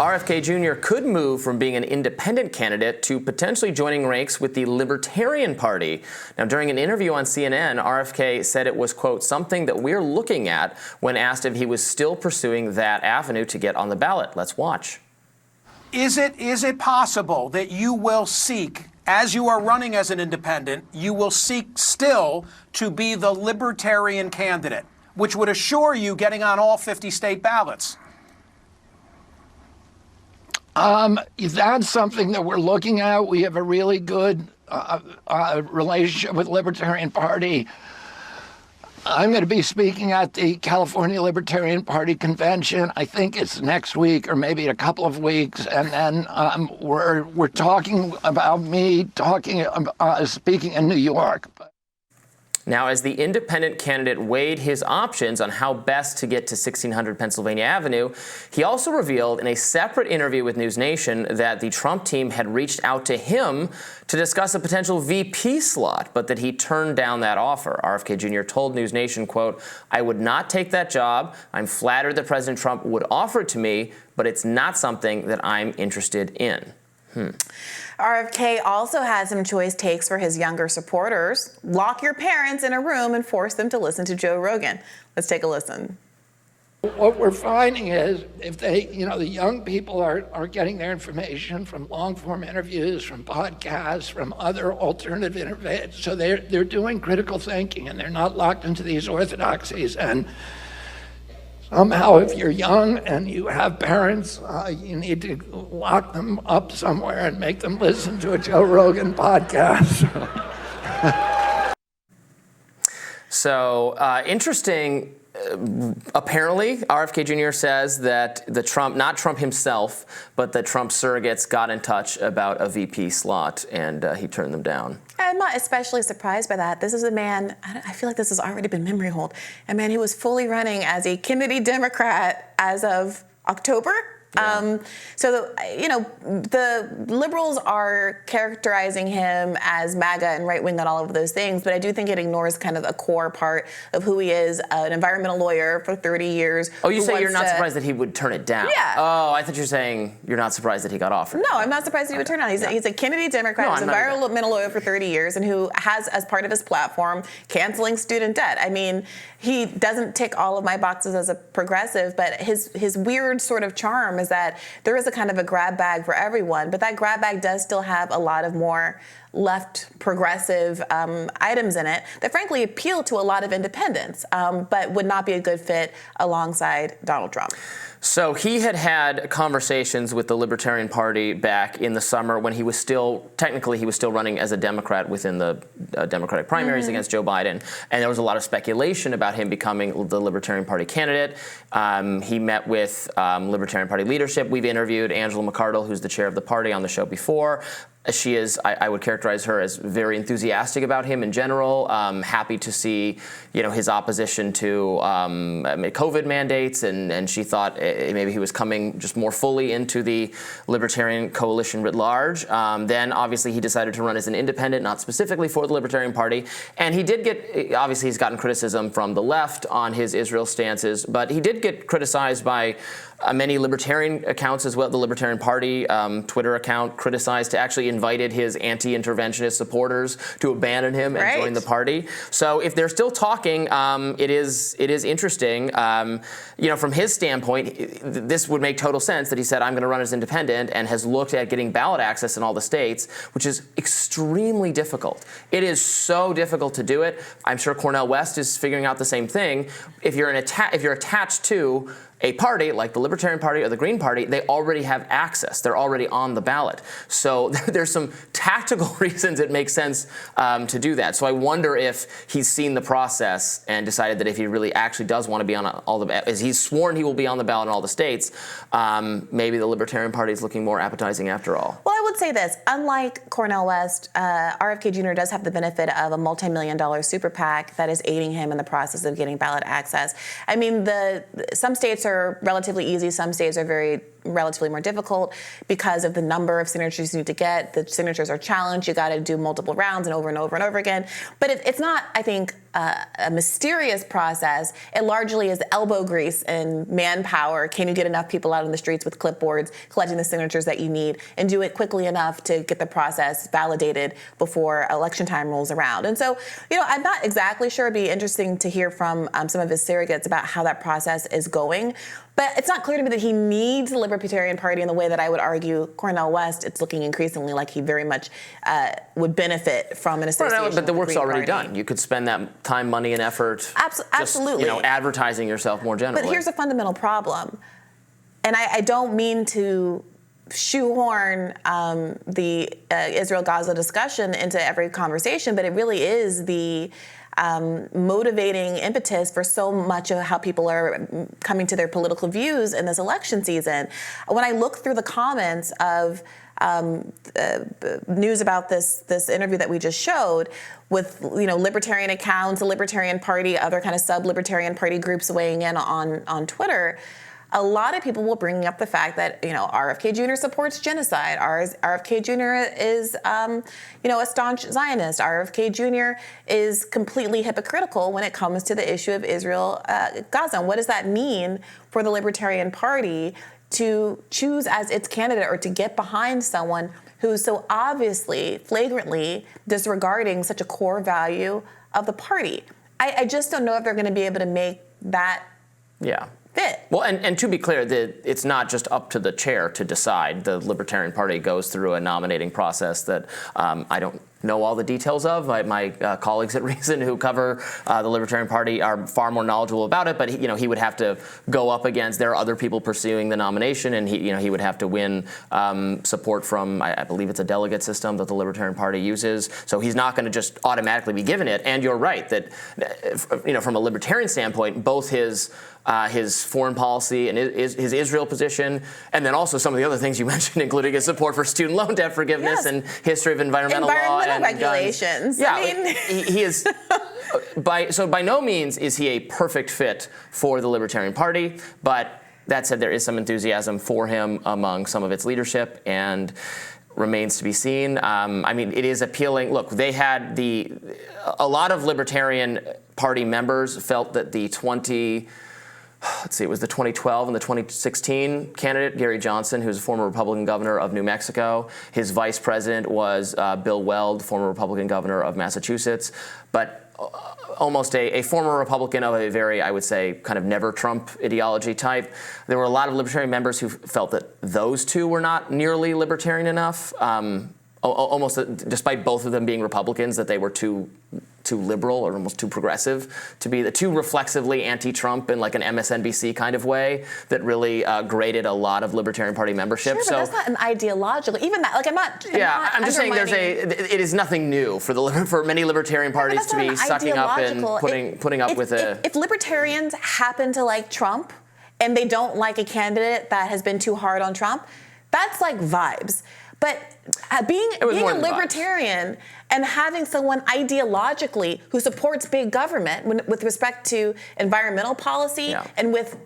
RFK Jr. could move from being an independent candidate to potentially joining ranks with the Libertarian Party. Now, during an interview on CNN, RFK said it was, quote, something that we're looking at when asked if he was still pursuing that avenue to get on the ballot. Let's watch. Is it possible that you will seek, as you are running as an independent, you will seek still to be the Libertarian candidate, which would assure you getting on all 50 state ballots? That's something that we're looking at. We have a really good relationship with Libertarian Party. I'm going to be speaking at the California Libertarian Party convention. I think it's next week or maybe a couple of weeks, and then we're talking about me speaking in New York. Now, as the independent candidate weighed his options on how best to get to 1600 Pennsylvania Avenue, he also revealed in a separate interview with News Nation that the Trump team had reached out to him to discuss a potential VP slot, but that he turned down that offer. RFK Jr. told News Nation, quote, "I would not take that job. I'm flattered that President Trump would offer it to me, but it's not something that I'm interested in." RFK also had some choice takes for his younger supporters. Lock your parents in a room and force them to listen to Joe Rogan. Let's take a listen. What we're finding is if they, the young people are getting their information from long-form interviews, from podcasts, from other alternative interviews. So they're doing critical thinking and they're not locked into these orthodoxies. And somehow, if you're young and you have parents, you need to lock them up somewhere and make them listen to a Joe Rogan podcast. So, interesting. Apparently, RFK Jr. says that not Trump himself, but the Trump surrogates got in touch about a VP slot, and he turned them down. I'm not especially surprised by that. This is a man, I feel like this has already been memory hold, a man who was fully running as a Kennedy Democrat as of October. Yeah. The liberals are characterizing him as MAGA and right-wing and all of those things, but I do think it ignores kind of a core part of who he is, an environmental lawyer for 30 years. Oh, you say you're not surprised that he would turn it down? Yeah. Oh, I thought you were saying you're not surprised that he got offered. No, I'm not surprised that he would turn it down. He's a Kennedy Democrat, who's an environmental lawyer for 30 years, and who has, as part of his platform, canceling student debt. I mean, he doesn't tick all of my boxes as a progressive, but his weird sort of charm is that there is a kind of a grab bag for everyone, but that grab bag does still have a lot of more left progressive items in it that frankly appeal to a lot of independents, but would not be a good fit alongside Donald Trump. So he had conversations with the Libertarian Party back in the summer when he was still running as a Democrat within the Democratic primaries against Joe Biden. And there was a lot of speculation about him becoming the Libertarian Party candidate. He met with Libertarian Party leadership. We've interviewed Angela McArdle, who's the chair of the party, on the show before. She is, I would characterize her as very enthusiastic about him in general, happy to see, his opposition to COVID mandates, and she thought maybe he was coming just more fully into the Libertarian coalition writ large. Then, obviously, he decided to run as an independent, not specifically for the Libertarian Party, and he did get, obviously, he's gotten criticism from the left on his Israel stances, but he did get criticized by many libertarian accounts as well. The Libertarian Party Twitter account criticized, actually invited his anti-interventionist supporters to abandon him and join the party. So if they're still talking, it is interesting. From his standpoint, this would make total sense that he said, I'm going to run as independent, and has looked at getting ballot access in all the states, which is extremely difficult. It is so difficult to do it. I'm sure Cornel West is figuring out the same thing. If you're attached to a party like the Libertarian Party or the Green Party, they already have access. They're already on the ballot. So there's some tactical reasons it makes sense to do that. So I wonder if he's seen the process and decided that if he really actually does want to be on all the, as he's sworn he will be on the ballot in all the states, maybe the Libertarian Party is looking more appetizing after all. Well, I would say this. Unlike Cornel West, RFK Jr. does have the benefit of a multi-million-dollar super PAC that is aiding him in the process of getting ballot access. I mean, some states are relatively easy. Some states are very relatively more difficult because of the number of signatures you need to get. The signatures are challenged. You got to do multiple rounds and over and over and over again. But it's not, I think, a mysterious process. It largely is elbow grease and manpower. Can you get enough people out on the streets with clipboards, collecting the signatures that you need, and do it quickly enough to get the process validated before election time rolls around? And so, I'm not exactly sure. It'd be interesting to hear from some of his surrogates about how that process is going. But it's not clear to me that he needs the Libertarian Party in the way that I would argue Cornel West. It's looking increasingly like he very much would benefit from an association. But the with work's Green already Party. done. You could spend that time, money, and effort Absolutely. just, advertising yourself more generally. But here's a fundamental problem. And I don't mean to shoehorn the Israel-Gaza discussion into every conversation, but it really is the motivating impetus for so much of how people are coming to their political views in this election season. When I look through the comments of news about this interview that we just showed with libertarian accounts, the Libertarian Party, other kind of sub-Libertarian Party groups weighing in on Twitter, a lot of people will bring up the fact that RFK Jr. supports genocide. RFK Jr. is a staunch Zionist. RFK Jr. is completely hypocritical when it comes to the issue of Israel-Gaza. And what does that mean for the Libertarian Party to choose as its candidate or to get behind someone who's so obviously, flagrantly disregarding such a core value of the party? I just don't know if they're going to be able to make that fit. Well, and to be clear, it's not just up to the chair to decide. The Libertarian Party goes through a nominating process that I don't know all the details of. My colleagues at Reason who cover the Libertarian Party are far more knowledgeable about it. But he would have to go up against. There are other people pursuing the nomination, and he would have to win support from. I believe it's a delegate system that the Libertarian Party uses. So he's not going to just automatically be given it. And you're right that from a libertarian standpoint, both his foreign policy and his Israel position, and then also some of the other things you mentioned, including his support for student loan debt forgiveness and history of environmental law and regulations. Guns. Yeah, he is. By no means is he a perfect fit for the Libertarian Party, but that said, there is some enthusiasm for him among some of its leadership, and remains to be seen. It is appealing. Look, they had a lot of Libertarian Party members felt that it was the 2012 and the 2016 candidate, Gary Johnson, who's a former Republican governor of New Mexico. His vice president was Bill Weld, former Republican governor of Massachusetts. But almost a former Republican of a very, I would say, kind of never Trump ideology type. There were a lot of Libertarian members who felt that those two were not nearly Libertarian enough. Almost, despite both of them being Republicans, that they were too liberal or almost too progressive to be too reflexively anti-Trump in like an MSNBC kind of way that really grated a lot of Libertarian Party membership. Sure, but that's not an ideological. Even that, I'm just saying it is nothing new for many Libertarian parties to be sucking up and putting up with it. If Libertarians happen to like Trump and they don't like a candidate that has been too hard on Trump, that's like vibes. But being a libertarian and having someone ideologically who supports big government with respect to environmental policy and with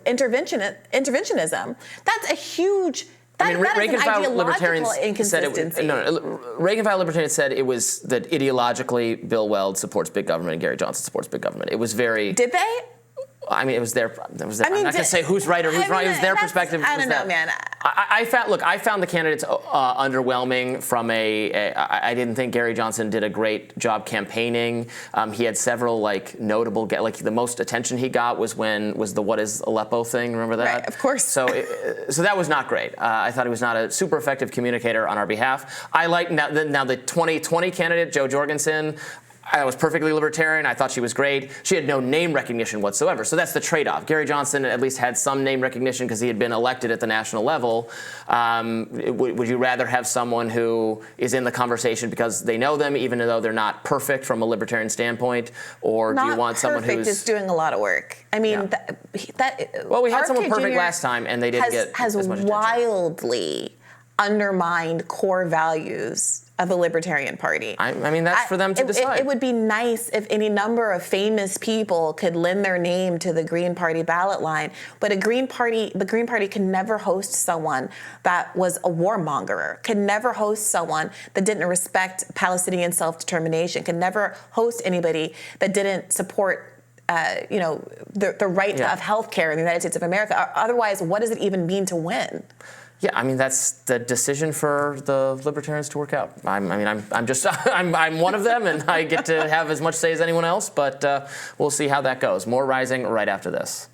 interventionism, that's a huge. That is an ideological inconsistency. Rank-and-file Libertarians said it was that ideologically Bill Weld supports big government and Gary Johnson supports big government. It was very. Did they? It was their. I'm not going to say who's right or who's wrong. It was their perspective. I don't know, man. I found the candidates underwhelming. I didn't think Gary Johnson did a great job campaigning. He had several notable. The most attention he got was the "What is Aleppo" thing. Remember that? Right, of course. So that was not great. I thought he was not a super effective communicator on our behalf. I like now the 2020 candidate Jo Jorgensen. I was perfectly libertarian. I thought she was great. She had no name recognition whatsoever. So that's the trade-off. Gary Johnson at least had some name recognition because he had been elected at the national level. Would you rather have someone who is in the conversation because they know them, even though they're not perfect from a libertarian standpoint? Or do you want someone who's just doing a lot of work? I mean, well, we had someone perfect last time, and they didn't get as much attention. Has wildly undermined core values of the Libertarian Party. I mean, that's for them to decide. It would be nice if any number of famous people could lend their name to the Green Party ballot line, but the Green Party can never host someone that was a warmonger, can never host someone that didn't respect Palestinian self-determination, can never host anybody that didn't support the right of health care in the United States of America. Otherwise, what does it even mean to win? Yeah, I mean, that's the decision for the Libertarians to work out. I'm one of them, and I get to have as much say as anyone else, but we'll see how that goes. More Rising right after this.